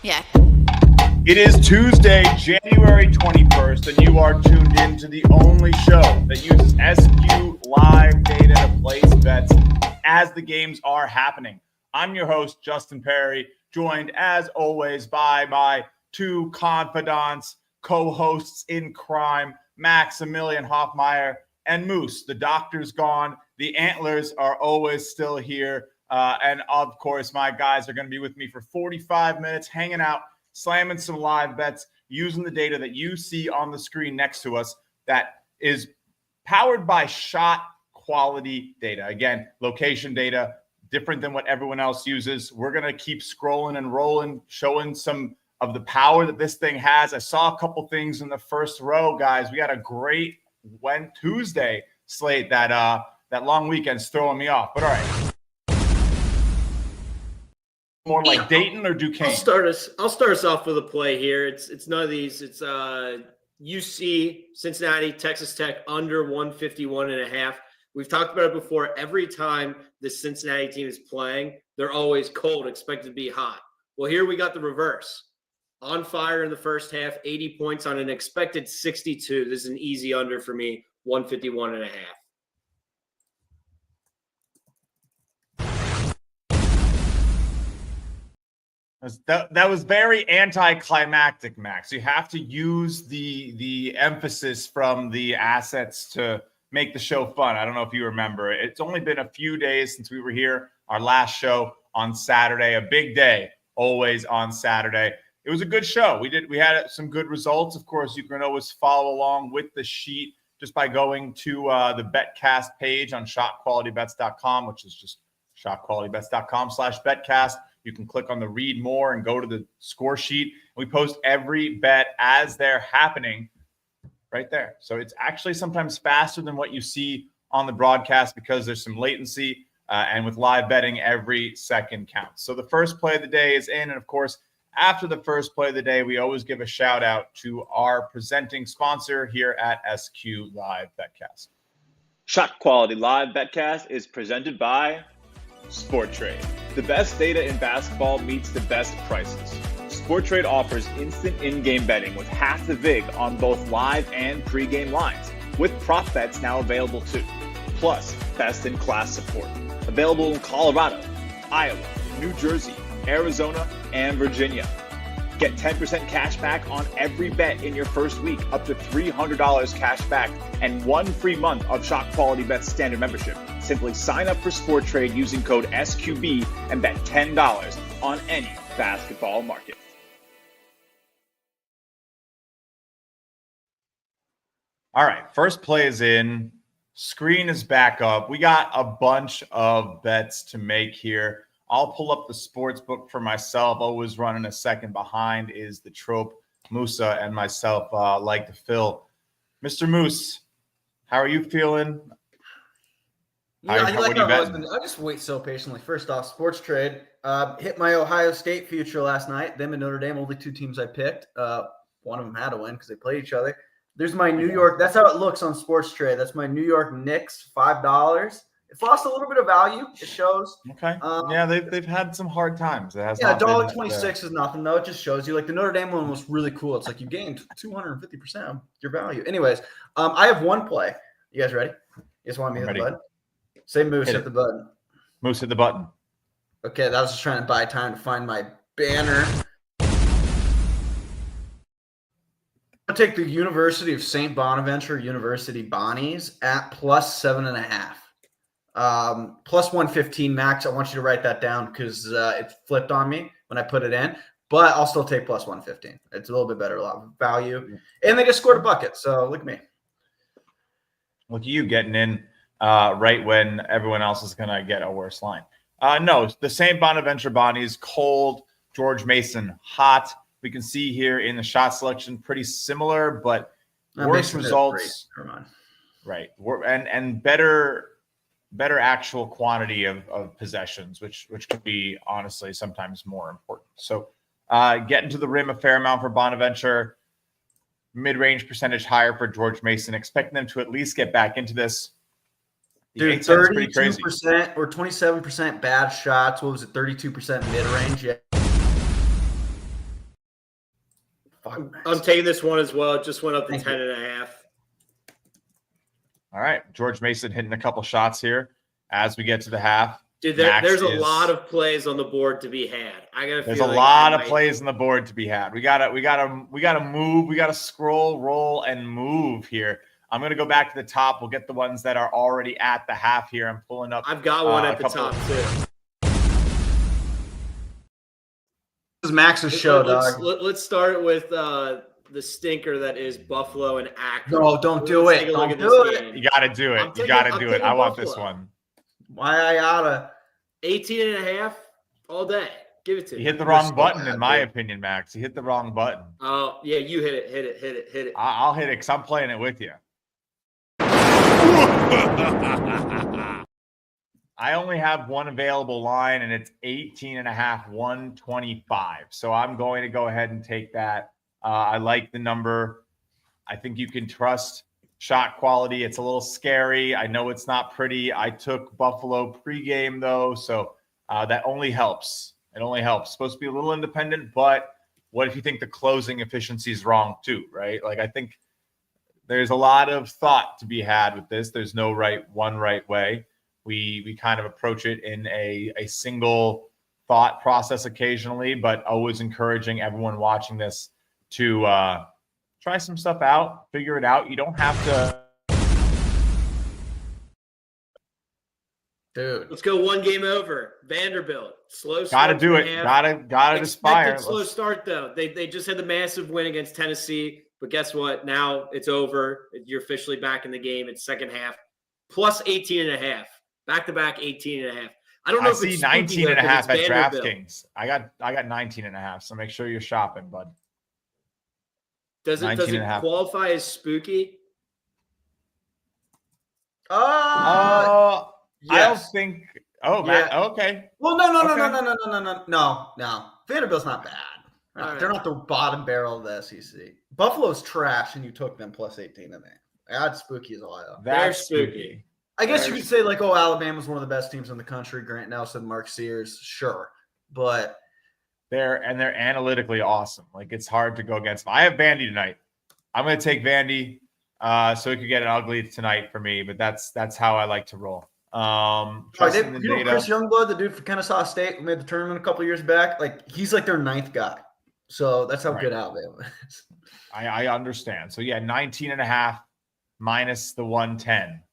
Yeah. It is Tuesday, January 21st, and you are tuned in to the only show that uses SQLive data to place bets as the games are happening. I'm your host, Justin Perry, joined as always by my two confidants, co-hosts in crime, Maximilian Hoffmeyer and Moose. The doctor's gone. The antlers are always still here. And of course, my guys are going to be with me for 45 minutes, hanging out, slamming some live bets, using the data that you see on the screen next to us that is powered by shot quality data. Again, location data, different than what everyone else uses. We're going to keep scrolling and rolling, showing some of the power that this thing has. I saw a couple things in the first row, guys. We got a great Tuesday slate that long weekend's throwing me off. But all right. More like Dayton or Duquesne? I'll start us off with a play here. It's none of these. It's UC, Cincinnati, Texas Tech under 151.5. We've talked about it before. Every time the Cincinnati team is playing, they're always cold, expected to be hot. Well, here we got the reverse. On fire in the first half, 80 points on an expected 62. This is an easy under for me, 151.5. That was very anticlimactic, Max. You have to use the emphasis from the assets to make the show fun. I don't know if you remember. It's only been a few days since we were here. Our last show on Saturday, a big day, always on Saturday. It was a good show. We had some good results. Of course, you can always follow along with the sheet just by going to the BetCast page on shotqualitybets.com, which is just shotqualitybets.com/BetCast. You can click on the read more and go to the score sheet. We post every bet as they're happening right there. So it's actually sometimes faster than what you see on the broadcast because there's some latency. And with live betting, every second counts. So the first play of the day is in. And of course, after the first play of the day, we always give a shout out to our presenting sponsor here at SQLive BetCast. Shot Quality Live BetCast is presented by SportTrade. The best data in basketball meets the best prices. SportTrade offers instant in-game betting with half the vig on both live and pre-game lines, with prop bets now available too. Plus, best-in-class support. Available in Colorado, Iowa, New Jersey, Arizona, and Virginia. Get 10% cash back on every bet in your first week, up to $300 cash back, and 1 free month of Shot Quality Bets standard membership. Simply sign up for SportTrade using code SQB and bet $10 on any basketball market. All right, first play is in. Screen is back up. We got a bunch of bets to make here. I'll pull up the sports book for myself. Always running a second behind is the trope Musa and myself like to fill. Mr. Moose, how are you feeling? I just wait so patiently. First off, Sports Trade hit my Ohio State future last night. Them and Notre Dame, only two teams I picked. One of them had to win because they played each other. There's my New York. That's how it looks on Sports Trade. That's my New York Knicks, $5. It's lost a little bit of value. It shows. Okay. Yeah, they've had some hard times. It has $1.26 is nothing though. It just shows you. Like the Notre Dame one was really cool. It's like you gained 250% of your value. Anyways, I have one play. You guys ready? You guys want me to hit the button? Say Moose hit the button. Moose hit the button. Okay, that was just trying to buy time to find my banner. I'm going to take the University of St. Bonaventure University Bonnies at plus 7.5. Plus 115 max. I want you to write that down because it flipped on me when I put it in. But I'll still take plus 115. It's a little bit better value. And they just scored a bucket. So look at me. Look at you getting in right when everyone else is going to get a worse line. No, the St. Bonaventure Bonnies, cold. George Mason, hot. We can see here in the shot selection, pretty similar, but worse results. Right. And better actual quantity of possessions, which could be honestly sometimes more important. So getting to the rim a fair amount for Bonaventure, mid-range percentage higher for George Mason, expecting them to at least get back into this. Dude, 32% or 27% bad shots. What was it? 32% mid-range. Yeah. I'm taking this one as well. It just went up to 10.5. All right. George Mason hitting a couple shots here as we get to the half. Dude, there's a lot of plays on the board to be had. There's a lot of plays on the board to be had. We gotta move. We gotta scroll, roll, and move here. I'm gonna go back to the top. We'll get the ones that are already at the half here. I'm pulling up. I've got one at the top too. This is Max's show, dog. Let's start with the stinker that is Buffalo and Akron. No, don't do it. Don't do it. You got to do it. You got to do it. I want this one. Why I oughta? 18.5 all day. Give it to me. You hit the wrong button, in my opinion, Max. You hit the wrong button. Oh, yeah, you hit it. I'll hit it because I'm playing it with you. I only have one available line, and it's 18.5, 125. So I'm going to go ahead and take that. I like the number. I think you can trust shot quality. It's a little scary. I know it's not pretty. I took Buffalo pregame, though, so that only helps. It only helps. It's supposed to be a little independent, but what if you think the closing efficiency is wrong too, right? Like, I think there's a lot of thought to be had with this. There's no one right way. We kind of approach it in a single thought process occasionally, but always encouraging everyone watching this to try some stuff out, figure it out. You don't have to. Dude, let's go one game over. Vanderbilt, slow start. Gotta do it. Gotta aspire. Slow start though. They just had the massive win against Tennessee, but guess what? Now it's over. You're officially back in the game. It's second half. Plus 18.5. Back-to-back 18.5. I don't know. I see 19.5 at DraftKings. I got 19.5. So make sure you're shopping, bud. Does it qualify as spooky? Yes. I don't think. Oh, yeah. Okay. Well, no. Vanderbilt's not bad. Right. They're not the bottom barrel of the SEC. Buffalo's trash, and you took them plus 18.5. That's spooky as all. They're spooky. I guess you could say, like, oh, Alabama's one of the best teams in the country. Grant Nelson, Mark Sears, sure. But they're analytically awesome. Like, it's hard to go against them. I have Vandy tonight. I'm going to take Vandy so it could get an ugly tonight for me, but that's how I like to roll. Chris Youngblood, the dude from Kennesaw State who made the tournament a couple years back, like, he's like their ninth guy. So that's how good Alabama is. I understand. So, yeah, 19.5 minus the 110.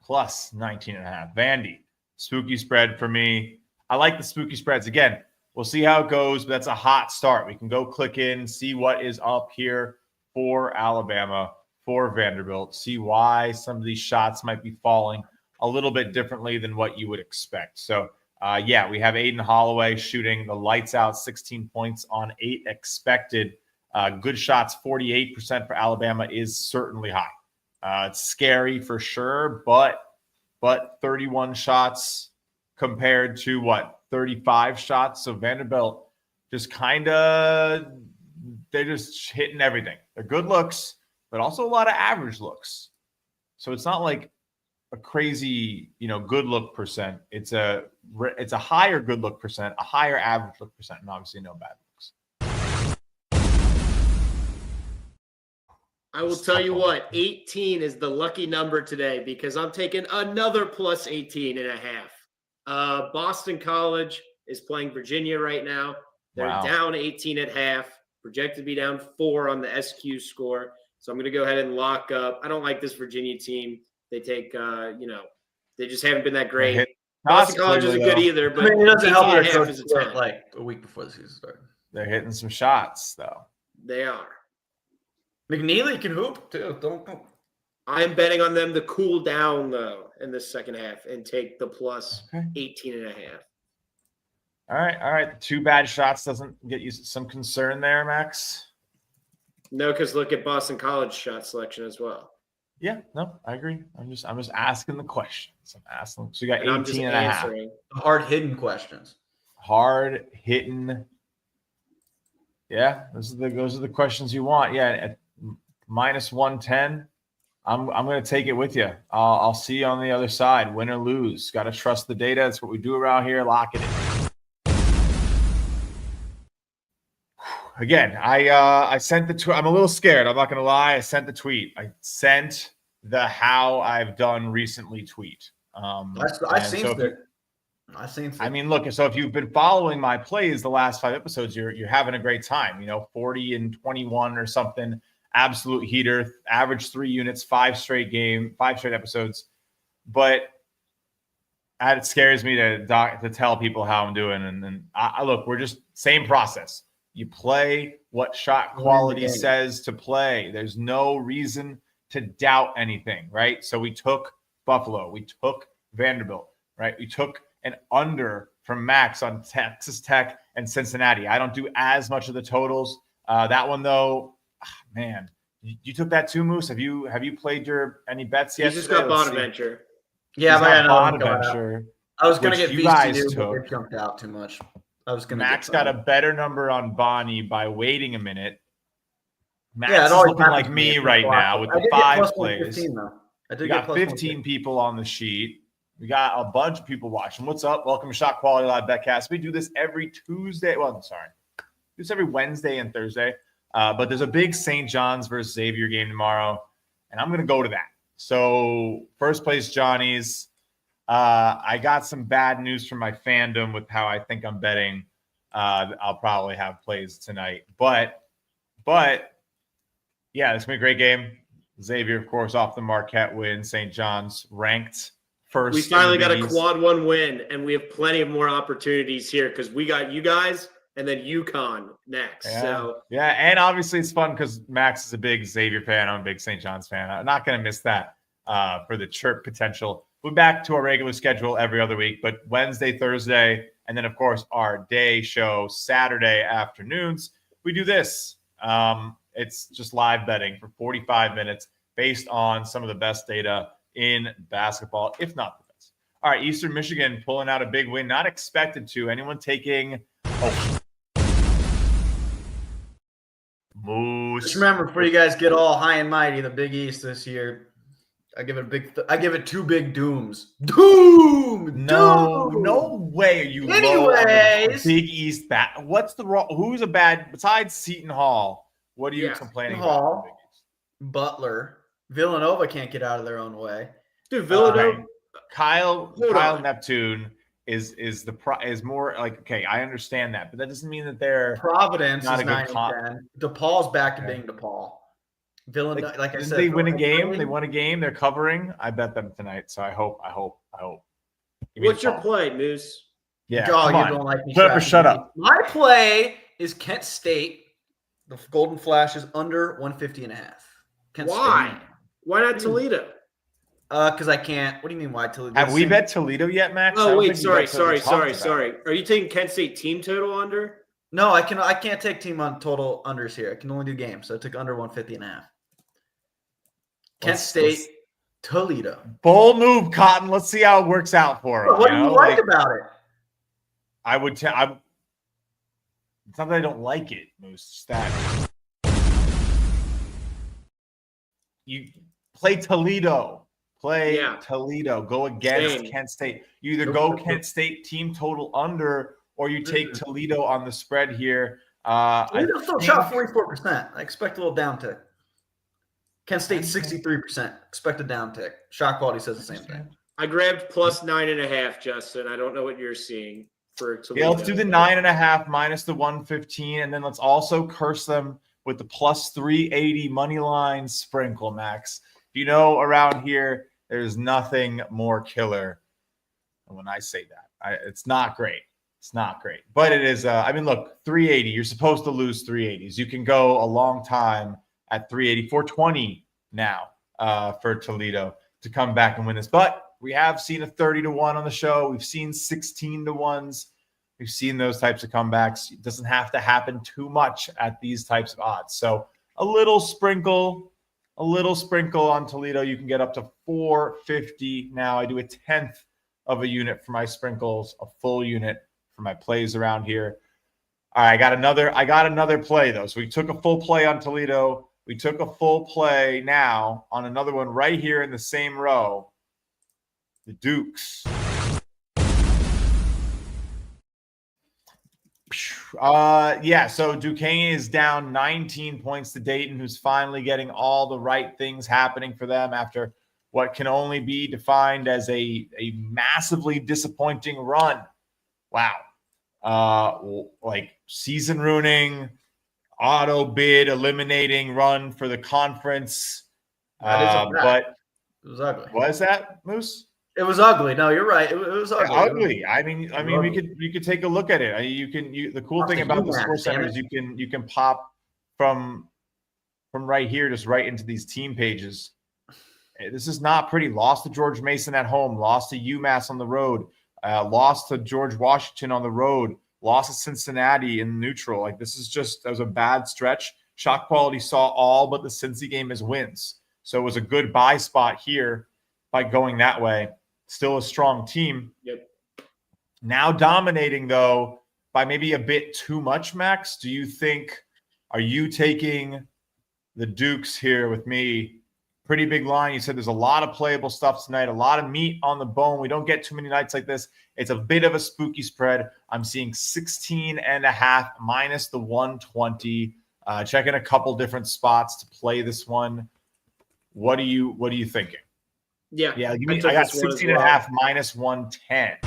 Plus 19.5. Vandy, spooky spread for me. I like the spooky spreads. Again, we'll see how it goes, but that's a hot start. We can go click in, see what is up here for Alabama, for Vanderbilt, see why some of these shots might be falling a little bit differently than what you would expect. So, yeah, we have Aiden Holloway shooting the lights out, 16 points on 8 expected. Good shots, 48% for Alabama is certainly high. It's scary for sure, but 31 shots compared to 35 shots. So Vanderbilt just they're just hitting everything. They're good looks, but also a lot of average looks. So it's not like a crazy, good look percent. It's a higher good look percent, a higher average look percent, and obviously no bad looks. I will tell you what, 18 is the lucky number today because I'm taking another plus 18.5. Boston College is playing Virginia right now. They're down 18.5, projected to be down 4 on the SQ score. So I'm going to go ahead and lock up. I don't like this Virginia team. They take, they just haven't been that great. Boston College isn't good either, but it doesn't help their coach quit like a week before the season started. They're hitting some shots, though. They are. McNeely can hoop too. Don't. I'm betting on them to cool down though in the second half and take the plus 18.5. All right. 2 bad shots doesn't get you some concern there, Max? No, because look at Boston College shot selection as well. Yeah, no, I agree. I'm just asking the questions. I'm asking. So you got 18.5. Hard hitting questions. Hard hitting. Yeah, those are the questions you want. Yeah, at minus 110. I'm going to take it with you. I'll see you on the other side. Win or lose. Got to trust the data. That's what we do around here. Lock it in. again, I sent the tweet. I'm a little scared. I'm not going to lie. I sent the tweet. I sent the how I've done recently tweet. I've seen it. I mean, look, so if you've been following my plays the last 5 episodes, you're having a great time, 40 and 21 or something, absolute heater, average 3 units, 5 straight episodes. But it scares me to tell people how I'm doing. And I look, we're just same process. You play what shot quality says to play. There's no reason to doubt anything, right? So we took Buffalo, we took Vanderbilt, right? We took an under from Max on Texas Tech and Cincinnati. I don't do as much of the totals. That one though, man, you took that too, Moose. Have you played any bets yet? You just got Bonaventure. Yeah, but Bonaventure. I was going to get you guys VCU, took. but it jumped out too much. Max got a better number on Bonnie by waiting a minute. Max is always looking like me right now with the 5 plays. We got 15 people on the sheet. We got a bunch of people watching. What's up? Welcome to Shot Quality Live BetCast. We do this every Tuesday. Well, I'm sorry. Do this every Wednesday and Thursday. But there's a big St. John's versus Xavier game tomorrow, and I'm going to go to that. So first place Johnny's. I got some bad news from my fandom with how I think I'm betting. I'll probably have plays tonight. But yeah, it's going to be a great game. Xavier, of course, off the Marquette win. St. John's ranked first. We finally got a quad 1 win, and we have plenty of more opportunities here because we got you guys and then UConn next. Yeah, and obviously it's fun because Max is a big Xavier fan. I'm a big St. John's fan. I'm not going to miss that for the chirp potential. We're back to our regular schedule every other week, but Wednesday, Thursday, and then, of course, our day show Saturday afternoons. We do this. It's just live betting for 45 minutes based on some of the best data in basketball, if not the best. All right, Eastern Michigan pulling out a big win. Not expected to. Anyone taking Moose? Just remember, before you guys get all high and mighty, the Big East this year, I give it 2 big dooms. No way are you low on the Big East bat. What's the wrong? Who's a bad besides Seton Hall? What are you complaining about? Butler, Villanova can't get out of their own way. Dude, Villanova. Kyle Neptune is more like, okay, I understand that, but that doesn't mean that they're Providence not is 9-10. DePaul's back to being DePaul. Villanova, like I said, they win a game. They won a game. They're covering. I bet them tonight. So I hope. What's your play, Moose? Yeah, you don't like me. Shut up. My play is Kent State. The Golden Flash is under 150.5. Why? State. Why not Toledo? Because I can't. What do you mean? Why Toledo? Have we bet Toledo yet, Max? Oh wait, sorry. Are you taking Kent State team total under? No, I can't take team on total unders here. I can only do games, so I took under 150.5. Kent State, Toledo. Bold move, Cotton. Let's see how it works out for him. What do you like about it? I would tell. It's not that I don't like it, Moose. That you play Toledo. Toledo. Go against Kent State. You either go Kent State team total under, or you take Toledo on the spread here. Toledo still shot 44%. I expect a little downtick. Kent State 63%. Expect a downtick. Shot quality says the same thing. I grabbed plus 9.5, Justin. I don't know what you're seeing for Toledo. Yeah, let's do the 9.5 minus the 115, and then let's also curse them with the plus 380 money line sprinkle, Max. Around here, there's nothing more killer. And when I say that, it's not great. It's not great, but it is. Look, 380. You're supposed to lose 380s. You can go a long time at 380, 420 now for Toledo to come back and win this. But we have seen a 30-1 on the show. We've seen 16-1s. We've seen those types of comebacks. It doesn't have to happen too much at these types of odds. So a little sprinkle on Toledo. You can get up to 450 now. I do a 10th of a unit for my sprinkles, a full unit for my plays around here. All right, I got another play though. So we took a full play on Toledo. We took a full play now on another one right here in the same row. The Dukes. Yeah, so Duquesne is down 19 points to Dayton, who's finally getting all the right things happening for them after what can only be defined as a massively disappointing run. Wow. Like season ruining, auto bid eliminating run for the conference. That is a fact. But it was ugly. what is that, Moose? It was ugly. No, you're right. It was ugly. Ugly. I mean, ugly. we could take a look at it. The cool thing about the Score Center is you can pop from right here, just right into these team pages. This is not pretty. Lost to George Mason at home. Lost to UMass on the road. Lost to George Washington on the road. Lost to Cincinnati in neutral. Like that was a bad stretch. Shot Quality saw all but the Cincy game as wins. So it was a good buy spot here by going that way. Still a strong team. Yep. Now dominating, though, by maybe a bit too much, Max. Are you taking the Dukes here with me? Pretty big line. You said there's a lot of playable stuff tonight, a lot of meat on the bone. We don't get too many nights like this. It's a bit of a spooky spread. I'm seeing 16.5 minus the 120. Checking a couple different spots to play this one. What are you thinking? Yeah. I got 16.5 minus 110.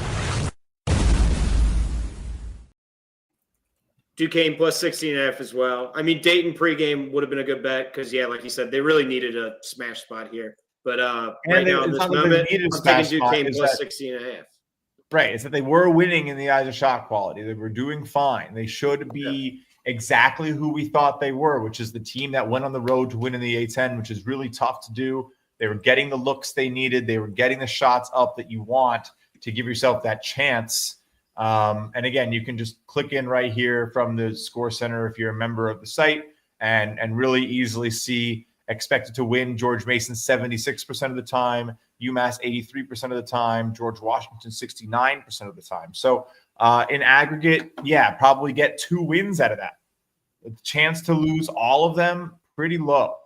Duquesne plus 16.5 as well. I mean, Dayton pregame would have been a good bet because, like you said, they really needed a smash spot here. But right now, in this moment, I'm taking Duquesne plus 16.5. Right. It's that they were winning in the eyes of Shot Quality. They were doing fine. They should be exactly who we thought they were, which is the team that went on the road to win in the A-10, which is really tough to do. They were getting the looks they needed. They were getting the shots up that you want to give yourself that chance. And again, you can just click in right here from the Score Center if you're a member of the site and really easily see expected to win George Mason 76% of the time, UMass 83% of the time, George Washington 69% of the time. So in aggregate, probably get 2 wins out of that. The chance to lose all of them, pretty low.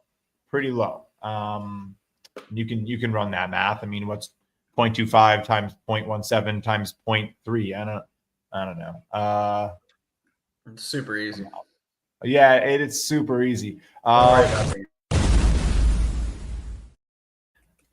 You can run that math. I mean, what's 0.25 times 0.17 times 0.3? I don't know. It's super easy. Yeah, it's super easy.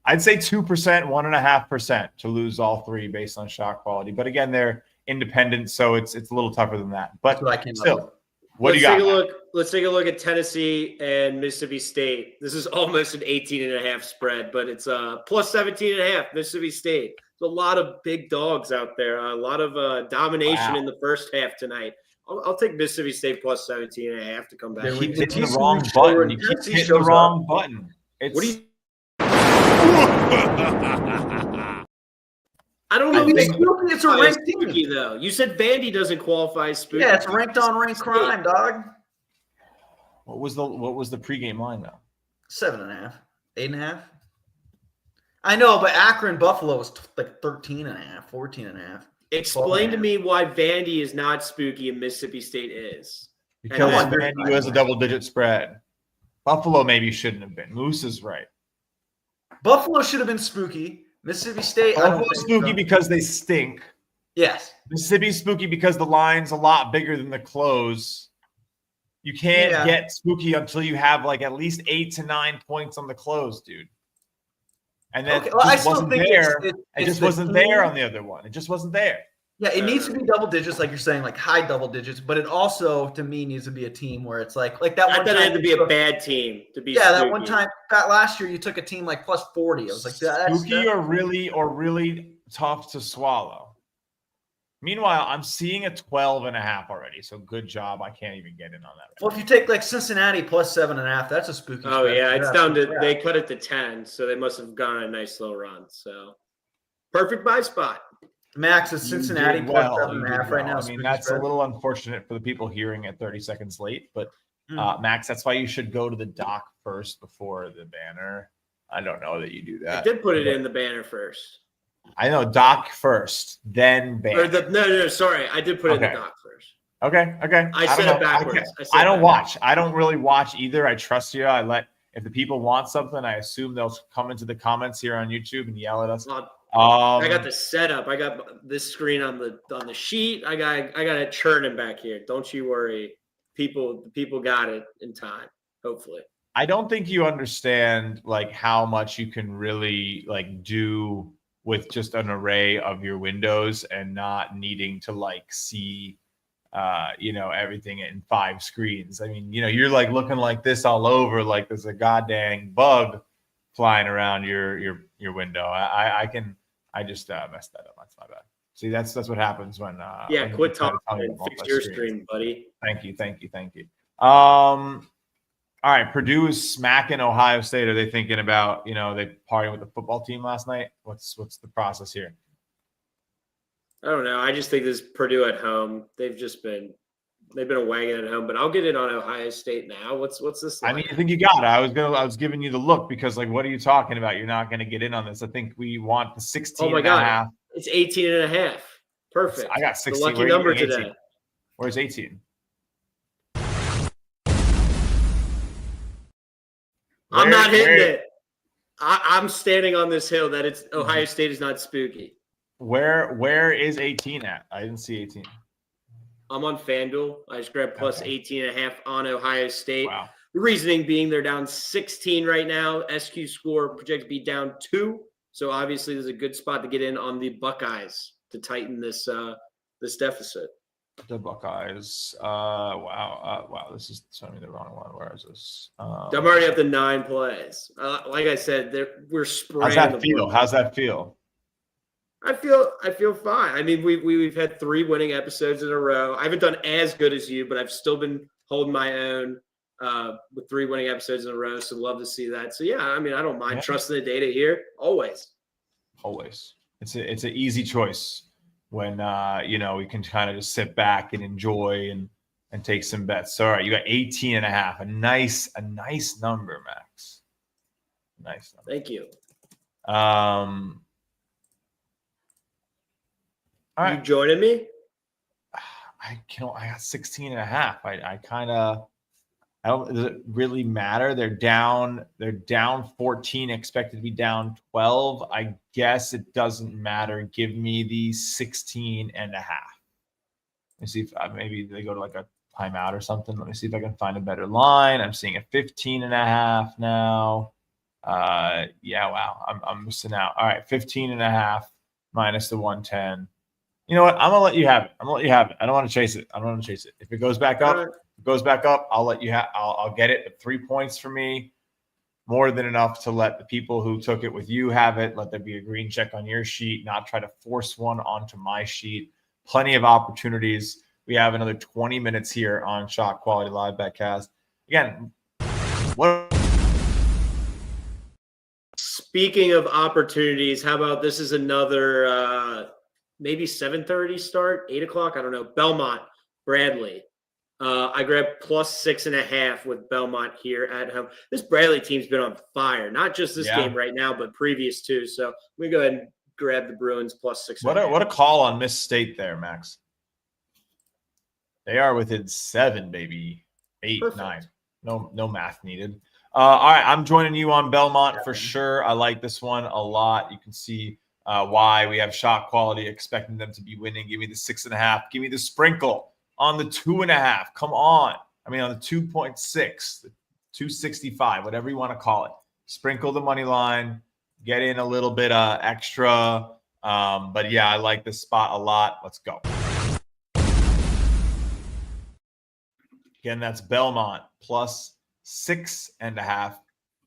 I'd say 2%, 1.5% to lose all 3 based on shot quality. But again, they're independent, so it's a little tougher than that. But still, what do you got? Let's take a look at Tennessee and Mississippi State. This is almost an 18.5 spread, but it's plus 17.5 Mississippi State. There's a lot of big dogs out there. A lot of domination in the first half tonight. I'll take Mississippi State plus 17.5 to come back. You keep hitting the wrong button. You keep hitting the wrong button. What do you? I don't know. It's a ranked spooky though. You said Vandy doesn't qualify as spooky. Yeah, it's ranked on ranked crime, dog. What was the pregame line though? 7.5, 8.5. I know, but Akron Buffalo was like 13.5, 14.5. Explain to me why Vandy is not spooky and Mississippi State is. Because Vandy was a double-digit spread. Buffalo maybe shouldn't have been. Moose is right. Buffalo should have been spooky. Mississippi State, Buffalo's spooky because they stink. Yes. Mississippi's spooky because the line's a lot bigger than the close. You can't get spooky until you have like at least 8 to 9 points on the close, dude. And then it wasn't there. It just wasn't there on the other one. It just wasn't there. Yeah, it needs to be double digits, like you're saying, like high double digits. But it also, to me, needs to be a team where it's like that one. I thought it had to be a bad team to be. Yeah, spooky. that one time, that last year, you took a team like plus 40. I was like, that's spooky or really tough to swallow. Meanwhile, I'm seeing a 12.5 already. So good job. I can't even get in on that. Well, if you take like Cincinnati plus 7.5, that's a spooky. Oh spread. Yeah, it's down to they cut it to 10, so they must have gone on a nice little run. So perfect buy spot. Max is Cincinnati plus 7.5 right now. I mean, that's a little unfortunate for the people hearing at 30 seconds late, but Max, that's why you should go to the doc first before the banner. I don't know that you do that. I did put it in the banner first. I know doc first, then banner. No, sorry. I did put it in the doc first. Okay. I said it backwards. I don't watch. I don't really watch either. I trust you. If the people want something, I assume they'll come into the comments here on YouTube and yell at us. I got the setup. I got this screen on the sheet. I got it churning back here. Don't you worry. People got it in time, hopefully. I don't think you understand like how much you can really like do with just an array of your windows and not needing to like see everything in 5 screens. I mean, you're like looking like this all over, like there's a goddamn bug flying around your window. I just messed that up. That's my bad. See, that's what happens when quit talking and fix your screen, buddy. Thank you. All right, Purdue is smacking Ohio State. Are they thinking about, they partying with the football team last night? What's the process here? I don't know. I just think this is Purdue at home. They've been a wagon at home, but I'll get it on Ohio State now. What's this like? I mean, I think you got it. I was giving you the look because like, what are you talking about? You're not going to get in on this. I think we want the 16 and a half. It's 18 and a half. Perfect. I got 16. The lucky number today. 18? Where's 18? I'm not hitting it. I'm standing on this hill that it's Ohio State is not spooky. Where is 18 at? I didn't see 18. I'm on FanDuel. I just grabbed plus 18 and a half on Ohio State. Wow. The reasoning being they're down 16 right now. SQ score projected to be down 2. So obviously there's a good spot to get in on the Buckeyes to tighten this deficit. The Buckeyes. Wow. This is showing me the wrong one. Where is this? I'm already up to 9 plays. Like I said, we're spraying. How's that feel? I feel fine. I mean, we've had 3 winning episodes in a row. I haven't done as good as you, but I've still been holding my own with 3 winning episodes in a row. So love to see that. So yeah, I mean, I don't mind trusting the data here. Always. It's an easy choice when we can kind of just sit back and enjoy and take some bets. So all right, you got 18 and a half. A nice number, Max. Nice number. Thank you. All right. You joining me? I got 16 and a half. Does it really matter? They're down 14, expected to be down 12. I guess it doesn't matter. Give me the 16 and a half. Let me see if maybe they go to like a timeout or something. Let me see if I can find a better line. I'm seeing a 15 and a half now. Wow. I'm missing out. All right. 15 and a half minus the 110. You know what? I'm going to let you have it. I don't want to chase it. If it goes back up, I'll let you have. I'll get it at 3 points for me. More than enough to let the people who took it with you have it. Let there be a green check on your sheet, not try to force one onto my sheet. Plenty of opportunities. We have another 20 minutes here on Shot Quality Live BetCast. Again, Speaking of opportunities, how about this is another maybe 7:30 start, 8 o'clock. I don't know. Belmont, Bradley. I grabbed plus 6.5 with Belmont here at home. This Bradley team's been on fire, not just this game right now, but previous too. So let me go ahead and grab the Bruins plus 6.5. What a call on Miss State there, Max. They are within 7, baby. 8, Perfect. 9. No math needed. All right, I'm joining you on Belmont for sure. I like this one a lot. You can see why we have shot quality, expecting them to be winning. Give me the 6.5. Give me the sprinkle on the 2.5. Come on. I mean, on the 2.6, the 265, whatever you want to call it. Sprinkle the money line. Get in a little bit extra. But yeah, I like this spot a lot. Let's go. Again, that's Belmont plus 6.5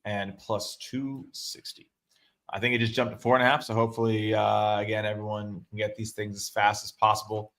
and plus 260. I think it just jumped to 4.5. So hopefully, again, everyone can get these things as fast as possible.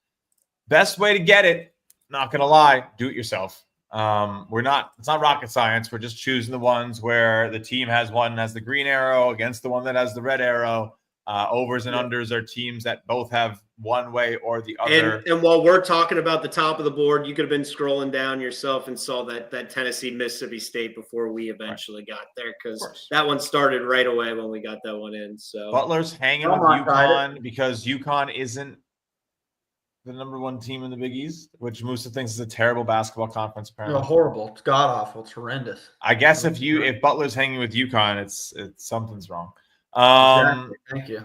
Best way to get it, not going to lie, do it yourself. It's not rocket science. We're just choosing the ones where the team has one has the green arrow against the one that has the red arrow. Overs and unders are teams that both have one way or the other. And while we're talking about the top of the board, you could have been scrolling down yourself and saw that Tennessee Mississippi State before we eventually got there, because that one started right away when we got that one in. So Butler's hanging with UConn because UConn isn't the number 1 team in the Big East, which Musa thinks is a terrible basketball conference. Apparently, horrible. It's god awful. It's horrendous. I guess if Butler's hanging with UConn, it's something's wrong. Exactly. Thank you.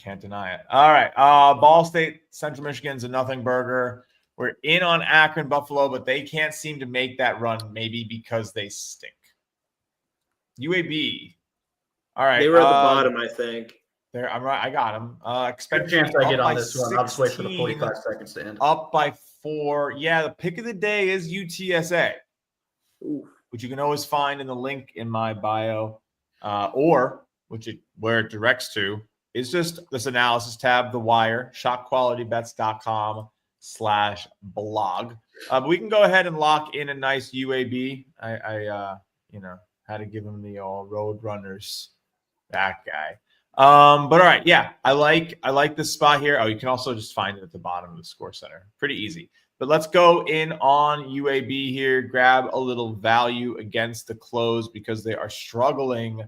Can't deny it. All right. Ball State, Central Michigan's a nothing burger. We're in on Akron, Buffalo, but they can't seem to make that run, maybe because they stink. UAB. All right. They were at the bottom, I think. There, I'm right. I got them. Good chance I get on this one. I'll just wait for the 45 seconds to end. Up by 4. Yeah, the pick of the day is UTSA, Ooh. which you can always find in the link in my bio, or where it directs to is just this analysis tab, The Wire, shotqualitybets.com/blog. But we can go ahead and lock in a nice UAB. I had to give him the all road runners, that guy. But all right, yeah, I like this spot here. Oh, you can also just find it at the bottom of the score center. Pretty easy. But let's go in on UAB here, grab a little value against the close because they are struggling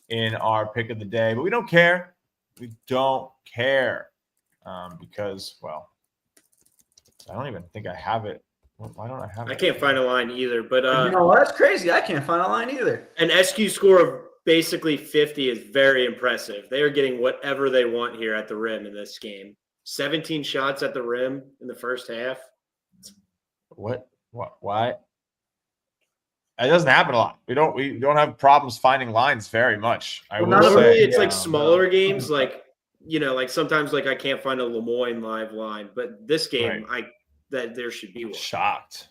in our pick of the day. But we don't care. We don't care because, well, I don't even think I have it. Why don't I have it? I can't find a line either. But you know what? That's crazy. I can't find a line either. An SQ score of basically 50 is very impressive. They are getting whatever they want here at the rim in this game. 17 shots at the rim in the first half. What? Why? It doesn't happen a lot. We don't have problems finding lines very much. Normally it's like smaller games, like sometimes like I can't find a Lemoyne live line, but this game that there should be one. Shocked.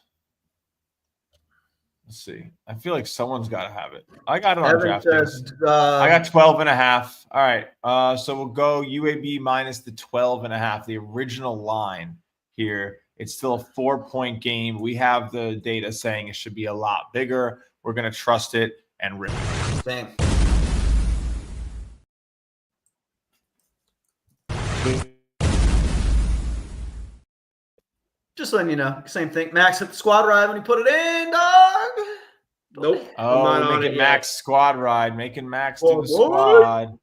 Let's see. I feel like someone's got to have it. I got it on DraftKings. I got 12.5. All right. So we'll go UAB minus the 12.5, the original line here. It's still a 4-point game. We have the data saying it should be a lot bigger. We're going to trust it and rip it. Same. Just letting you know, same thing. Max hit the squad ride when he put it in, dog. Nope. Oh, making Max squad ride. Making Max do the squad.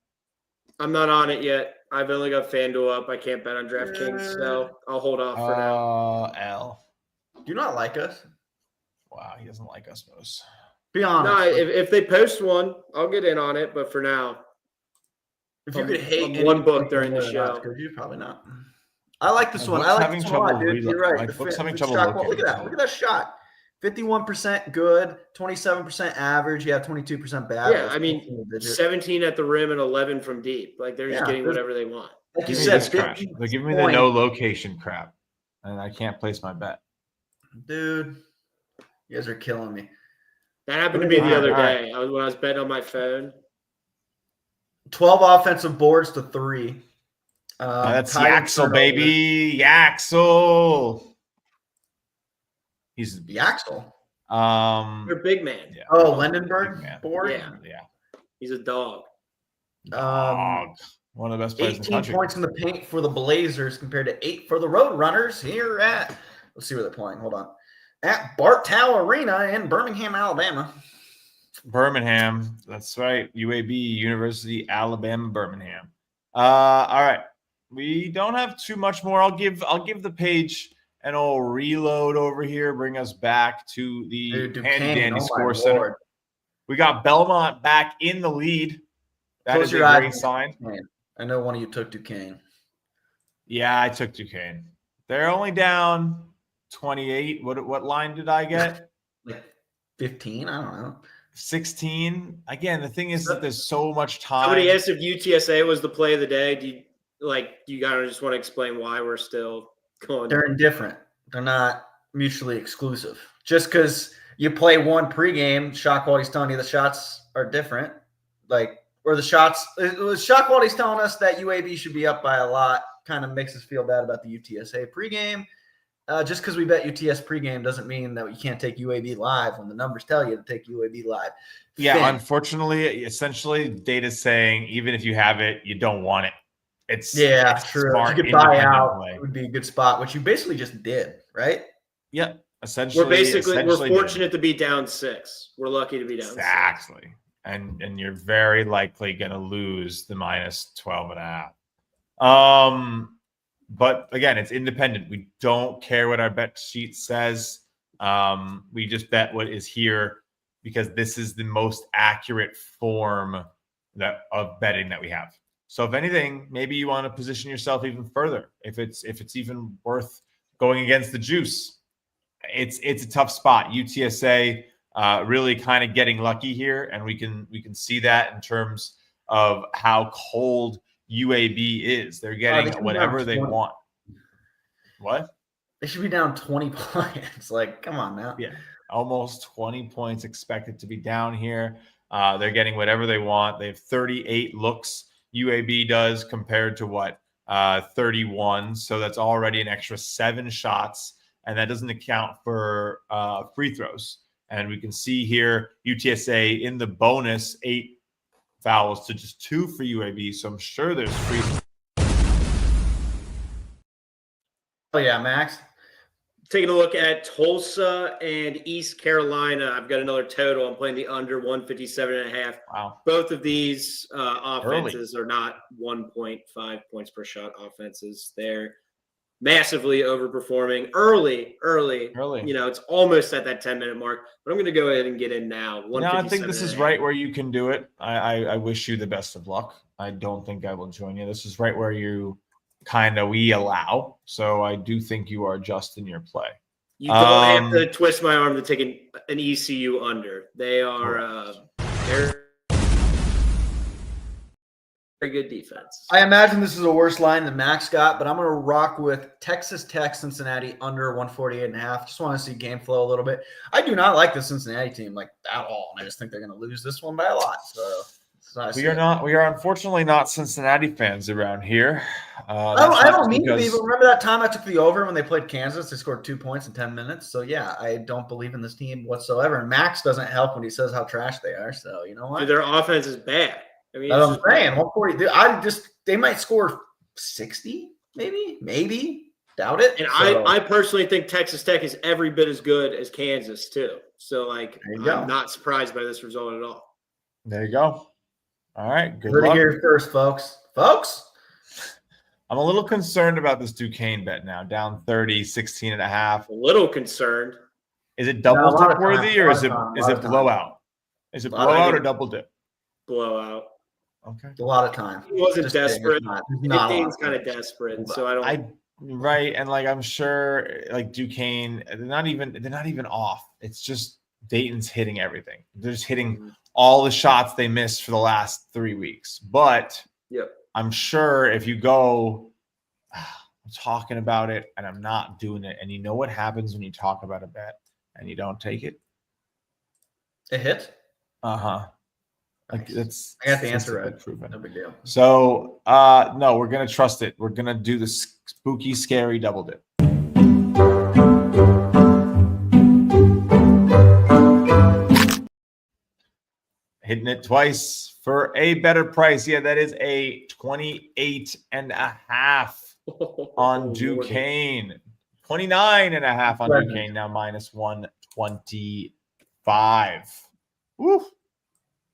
I'm not on it yet. I've only got FanDuel up. I can't bet on DraftKings, so I'll hold off for now. L. Do you not like us? Wow, he doesn't like us, Mose. Be honest. No, if they post one, I'll get in on it. But for now, if you could hate one book during the show, you probably not. I like this one. I like this one, dude. You're right. Look at that. Look at that shot. 51% good, 27% average. You have 22% bad. Yeah, I mean, 17 at the rim and 11 from deep. Like they're just getting whatever they want. Like you said, they're giving me the no location crap, and I can't place my bet. Dude, you guys are killing me. That happened to me the other day. When I was betting on my phone. 12 offensive boards to 3. That's Yaxel, baby. Yaxel. He's Yaxel. They're big man. Yeah. Oh, Lindenberg board? Yeah. He's a dog. One of the best players in the country. 18 points in the paint for the Blazers compared to 8 for the Road Runners here at, let's see where they're playing. Hold on. At Bartow Arena in Birmingham, Alabama. Birmingham. That's right. UAB, University, Alabama, Birmingham. All right. We don't have too much more. I'll give the page an old reload over here. Bring us back to the handy dandy score center. We got Belmont back in the lead. That is a great sign. I know one of you took Duquesne. Yeah, I took Duquesne. They're only down 28. What line did I get? Like 15? I don't know. 16. Again, the thing is that there's so much time. Somebody asked if UTSA was the play of the day. Do you gotta just want to explain why we're still going? They're indifferent. They're not mutually exclusive. Just because you play one pregame, shot quality's telling you the shots are different. Or the shots, shot quality's telling us that UAB should be up by a lot. Kind of makes us feel bad about the UTSA pregame. Just because we bet UTS pregame doesn't mean that you can't take UAB live when the numbers tell you to take UAB live. Yeah, unfortunately, essentially, data's saying even if you have it, you don't want it. It's true. If you could buy out, it would be a good spot, which you basically just did, right? Yeah, essentially. We're fortunate to be down 6. We're lucky to be down 6. Exactly. And you're very likely going to lose the minus 12.5. But again, it's independent. We don't care what our bet sheet says. We just bet what is here because this is the most accurate form of betting that we have. So if anything, maybe you want to position yourself even further. If it's even worth going against the juice, it's a tough spot. UTSA really kind of getting lucky here, and we can see that in terms of how cold UAB is. They're getting whatever they want. What? They should be down 20 points. Like, come on now. Yeah, almost 20 points expected to be down here. They're getting whatever they want. They have 38 looks. UAB does compared to what? 31. So that's already an extra 7 shots. And that doesn't account for free throws. And we can see here UTSA in the bonus 8 fouls to just 2 for UAB. So I'm sure there's free. Oh, yeah, Max. Taking a look at Tulsa and East Carolina. I've got another total. I'm playing the under 157.5. Wow. Both of these offenses are not 1.5 points per shot offenses. They're massively overperforming early. You know, it's almost at that 10-minute mark, but I'm going to go ahead and get in now. I think this is right where you can do it. I wish you the best of luck. I don't think I will join you. This is right where we allow. So I do think you are just in your play. You don't have to twist my arm to take an ECU under. They are they're very good defense. I imagine this is a worse line than Max got, but I'm going to rock with Texas Tech Cincinnati under 148.5. Just want to see game flow a little bit. I do not like the Cincinnati team like at all. And I just think they're going to lose this one by a lot. So we are unfortunately not Cincinnati fans around here. I don't mean to be, but remember that time I took the over when they played Kansas? They scored 2 points in 10 minutes. So, yeah, I don't believe in this team whatsoever. And Max doesn't help when he says how trash they are. So, you know what? Dude, their offense is bad. I mean, that's what I'm saying. 140. They might score 60, maybe. Doubt it. And I personally think Texas Tech is every bit as good as Kansas, too. So, like, I'm not surprised by this result at all. There you go. All right. Good luck. Heard it here first, folks. I'm a little concerned about this Duquesne bet now. Down 30, 16.5. A little concerned. Is it double dip worthy or is it blowout? Is it blowout or double dip? Blowout. Okay. A lot of time. He wasn't desperate. Dayton's kind of desperate. So right. And like I'm sure like Duquesne, they're not even off. It's just Dayton's hitting everything. They're just hitting all the shots they missed for the last 3 weeks. But I'm sure if you go, I'm talking about it and I'm not doing it. And you know what happens when you talk about a bet and you don't take it? It hits? Uh-huh. Like I got the answer right. Proven. No big deal. So no, we're gonna trust it. We're gonna do the spooky, scary double dip. Hitting it twice for a better price. Yeah, that is a 28.5 on Duquesne. 29.5 on Duquesne, now minus 125. Woo.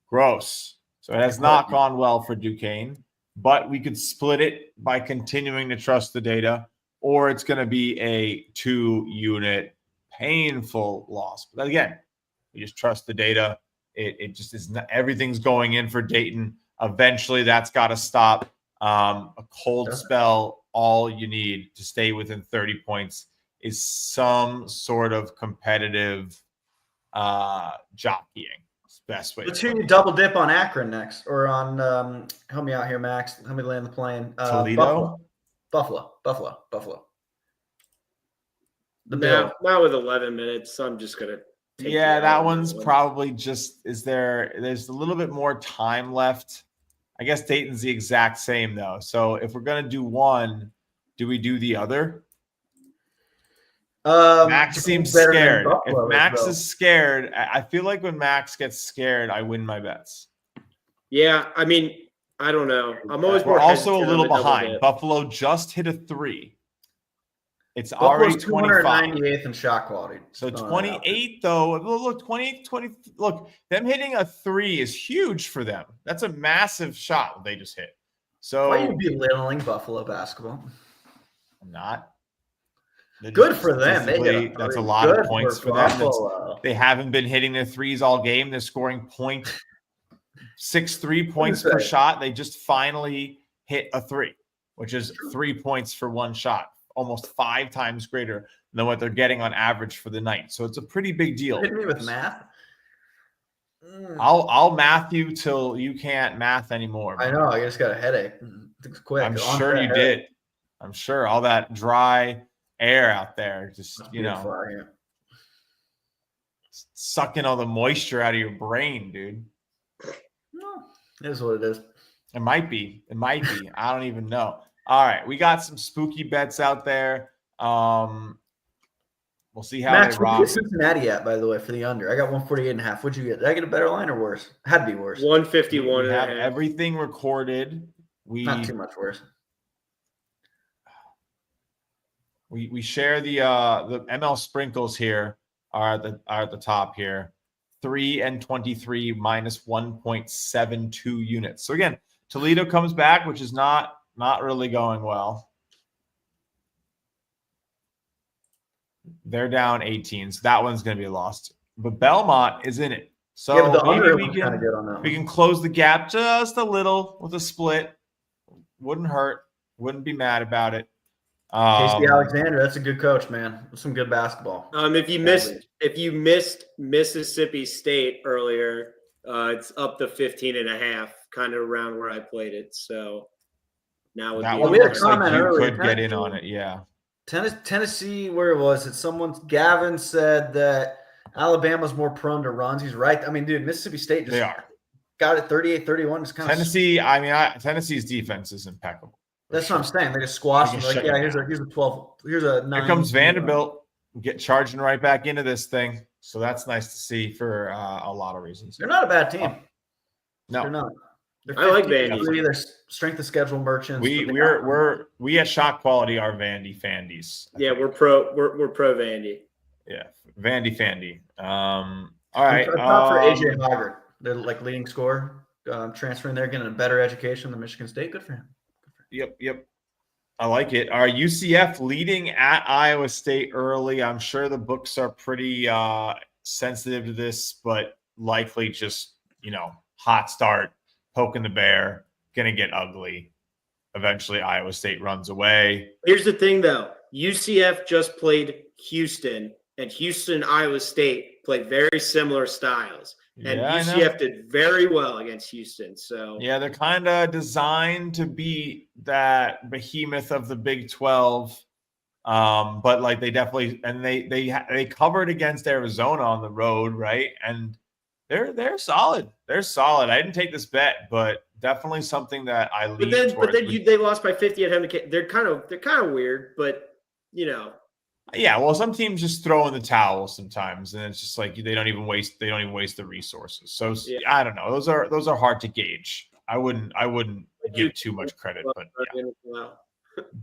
Gross. So it has not gone well for Duquesne, but we could split it by continuing to trust the data, or it's going to be a 2-unit painful loss. But again, we just trust the data. It just is not, everything's going in for Dayton. Eventually, that's got to stop. A cold spell, all you need to stay within 30 points is some sort of competitive jockeying. Best way. Let's hear you double dip on Akron next, or on help me out here, Max. Help me land the plane. Toledo, Buffalo. Now with 11 minutes, I'm just gonna. That one's probably just. There's a little bit more time left. I guess Dayton's the exact same though. So if we're gonna do one, do we do the other? Max seems scared. If Max is scared, I feel like when Max gets scared, I win my bets. Yeah, I mean, I don't know. We're also a little behind. Buffalo just hit a 3. It's already 298th in shot quality. So 28 though. Look, 20. Look, them hitting a 3 is huge for them. That's a massive shot they just hit. So why are you belittling Buffalo basketball? I'm not. Good for them. That's a lot of points for them. They haven't been hitting their threes all game. They're scoring 0.63 points per shot. They just finally hit a three, which is 3 points for one shot, almost 5 times greater than what they're getting on average for the night. So it's a pretty big deal. Hit me with math. I'll math you till you can't math anymore. I know. I just got a headache. It's quick. I'm sure you did. I'm sure all that dry air out there, just sucking all the moisture out of your brain, dude. It is what it is. It might be. I don't even know. All right, we got some spooky bets out there. We'll see how Max, they rock. what'd you get Cincinnati at, by the way, for the under? I got 148.5. What'd you get? Did I get a better line or worse? Had to be worse. 151. We have everything recorded. Not too much worse. We share the ML sprinkles here are at the top here. 3 and 23 minus 1.72 units. So again, Toledo comes back, which is not really going well. They're down 18, so that one's going to be lost. But Belmont is in it. So maybe we can close the gap just a little with a split. Wouldn't hurt. Wouldn't be mad about it. Casey Alexander, that's a good coach, man. Some good basketball. If you missed Mississippi State earlier, it's up to 15.5, kind of around where I played it. So now that one looks like you could get in on it. Yeah. Tennessee, where it was, Gavin said that Alabama's more prone to runs. He's right. I mean, dude, Mississippi State got it 38-31. It's kind Tennessee. Tennessee's defense is impeccable. That's what I'm saying. They just squashed him. Like, here's a 12. Here's a 9. Here comes Vanderbilt, charging right back into this thing. So that's nice to see for a lot of reasons. They're not a bad team. No, they're not. I like Vandy. Their strength of schedule merchants. We at Shot Quality are Vandy fandies. Yeah, we're pro Vandy. Yeah, Vandy Fandy. All right. Top for AJ Hoggard. They're like leading scorer, transferring there, getting a better education than Michigan State. Good for him. Yep. I like it. Our UCF leading at Iowa State early. I'm sure the books are pretty sensitive to this, but likely just, hot start, poking the bear, going to get ugly. Eventually, Iowa State runs away. Here's the thing, though. UCF just played Houston, and Houston and Iowa State played very similar styles. And UCF did very well against Houston. So yeah, they're kind of designed to beat that behemoth of the Big 12. But like they definitely they covered against Arizona on the road, right? And they're solid. They're solid. I didn't take this bet, but definitely something that I lean towards. But then they lost by 50 at home. They're kind of weird, but Yeah, well, some teams just throw in the towel sometimes, and it's just like they don't even waste the resources. So yeah. I don't know. Those are hard to gauge. I wouldn't give too much credit, but yeah.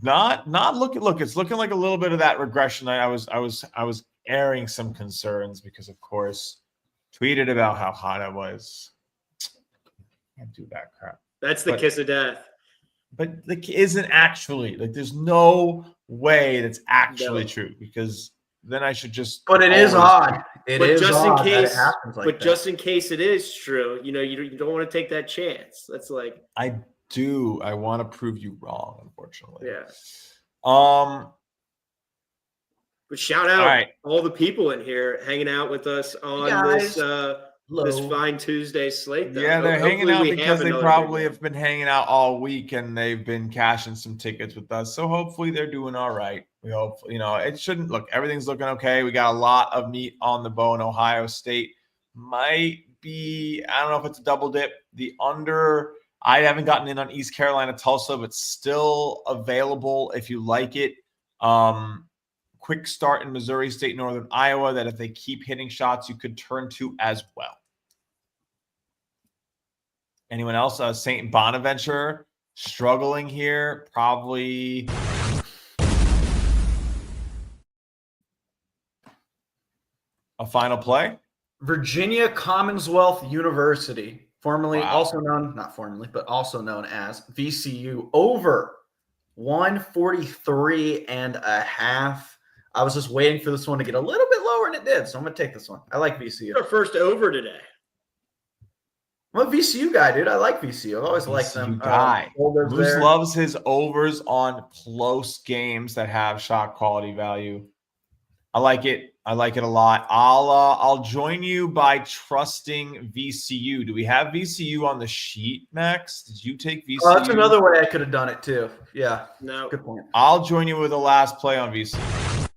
Not looking. Look, it's looking like a little bit of that regression. I was airing some concerns because, of course, tweeted about how hot I was. Can't do that crap. That's the kiss of death. But isn't actually there's no way that's actually true, because then I should just. But it is odd. Just in case it is true, you don't want to take that chance. That's like I do. I want to prove you wrong, unfortunately. Yeah. But shout out all the people in here hanging out with us on this fine Tuesday slate. Though. Yeah, they're hanging out because they probably have been hanging out all week and they've been cashing some tickets with us. So hopefully they're doing all right. We hope, it shouldn't look, everything's looking okay. We got a lot of meat on the bone. Ohio State might be, I don't know if it's a double dip. The under, I haven't gotten in on East Carolina, Tulsa, but still available if you like it. Quick start in Missouri State, Northern Iowa, that if they keep hitting shots, you could turn to as well. Anyone else? St. Bonaventure struggling here. Probably. A final play? Virginia Commonwealth University, also known as VCU, over 143.5. I was just waiting for this one to get a little bit lower, and it did. So I'm going to take this one. I like VCU. Our first over today. I'm a VCU guy, dude. I like VCU. I've always liked them. Guy. Holders Moose there. loves his overs on close games that have shot quality value. I like it. I like it a lot. I'll join you by trusting VCU. Do we have VCU on the sheet, Max? Did you take VCU? Oh, that's another way I could have done it too. Yeah. No. Good point. I'll join you with the last play on VCU.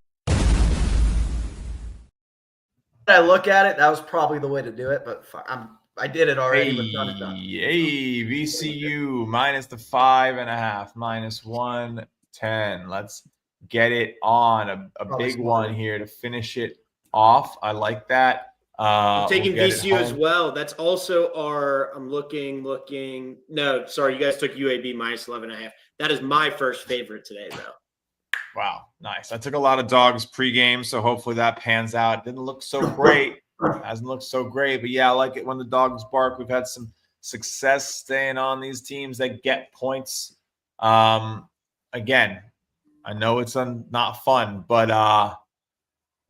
I look at it, that was probably the way to do it, but I did it already. But done is done. Hey, VCU minus the 5.5, minus 110. Let's get it on a big one here to finish it off. I like that. I'm taking VCU as well. That's also our. I'm looking. No, sorry, you guys took UAB minus 11.5. That is my first favorite today, though. Wow, nice. I took a lot of dogs pregame, so hopefully that pans out. Didn't look so great. Hasn't looked so great, but yeah, I like it when the dogs bark. We've had some success staying on these teams that get points. Again, I know it's not fun, but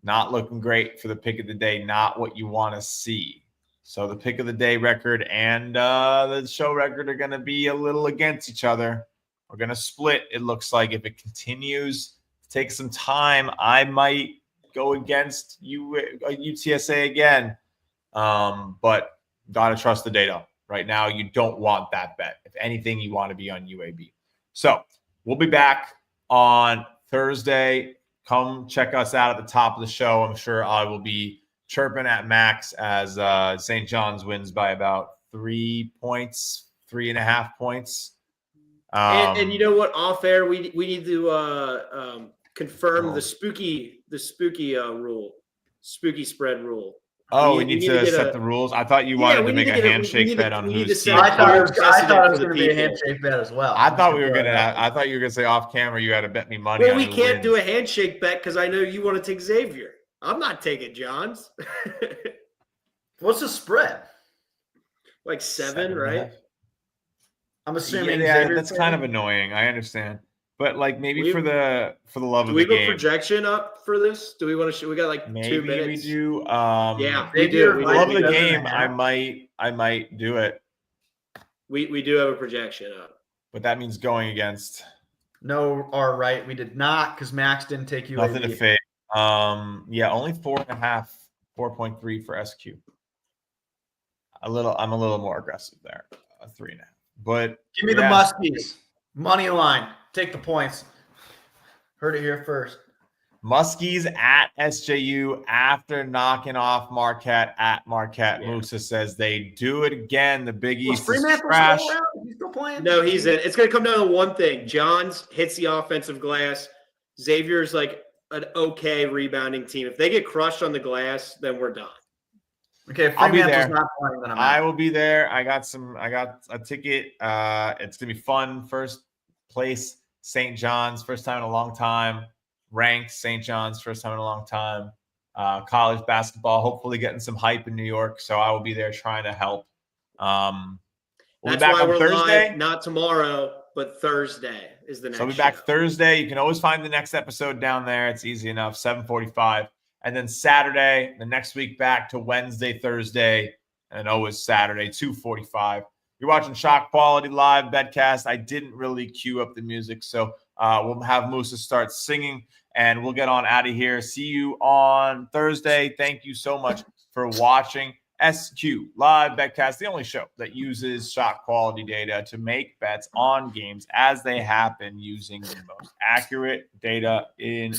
not looking great for the pick of the day. Not what you want to see. So the pick of the day record and the show record are going to be a little against each other. We're going to split, it looks like. If it continues to take some time, I might go against UTSA again. But got to trust the data. Right now, you don't want that bet. If anything, you want to be on UAB. So we'll be back on Thursday. Come check us out at the top of the show. I'm sure I will be chirping at Max as St. John's wins by about 3 points, 3.5 points. And you know what? Off air, we need to confirm the spooky rule, spooky spread rule. We need to set the rules. I thought you wanted to make a handshake bet on who's team. I thought it was going to be a handshake bet as well. I thought you were going to say off camera you had to bet me money. Well, we can't do a handshake bet because I know you want to take Xavier. I'm not taking Johns. What's the spread? Like 7, right? I'm assuming. Yeah, that's kind of annoying. I understand, but like maybe for the love of the game. Do we have a projection up for this? Do we want to? We got like maybe 2 minutes. We do. Yeah, we do. For the love of the game, I might do it. We do have a projection up, but that means going against. No, all right, we did not because Max didn't take you. Nothing to fade. Yeah, only 4.5, 4.3 for SQ. I'm a little more aggressive there. 3.5. But give me the Muskies. Money line. Take the points. Heard it here first. Muskies at SJU after knocking off Marquette at Marquette. Yeah. Musa says they do it again. The Big East is trash. He's still playing? No, he's in. It's going to come down to one thing. Johns hits the offensive glass. Xavier's like an okay rebounding team. If they get crushed on the glass, then we're done. Okay, I'll be there. Not playing, then I will be there. I got a ticket. It's gonna be fun. First place, St. John's, first time in a long time. Ranked St. John's, first time in a long time. College basketball, hopefully getting some hype in New York. So I will be there trying to help. We'll That's be back why on we're Thursday. live, not tomorrow, but Thursday is the next. So I'll be back Thursday. You can always find the next episode down there. It's easy enough. 7:45. And then Saturday, the next week back to Wednesday, Thursday, and always Saturday, 2:45. You're watching Shot Quality Live BetCast. I didn't really cue up the music, so we'll have Musa start singing, and we'll get on out of here. See you on Thursday. Thank you so much for watching SQLive BetCast, the only show that uses shot quality data to make bets on games as they happen using the most accurate data in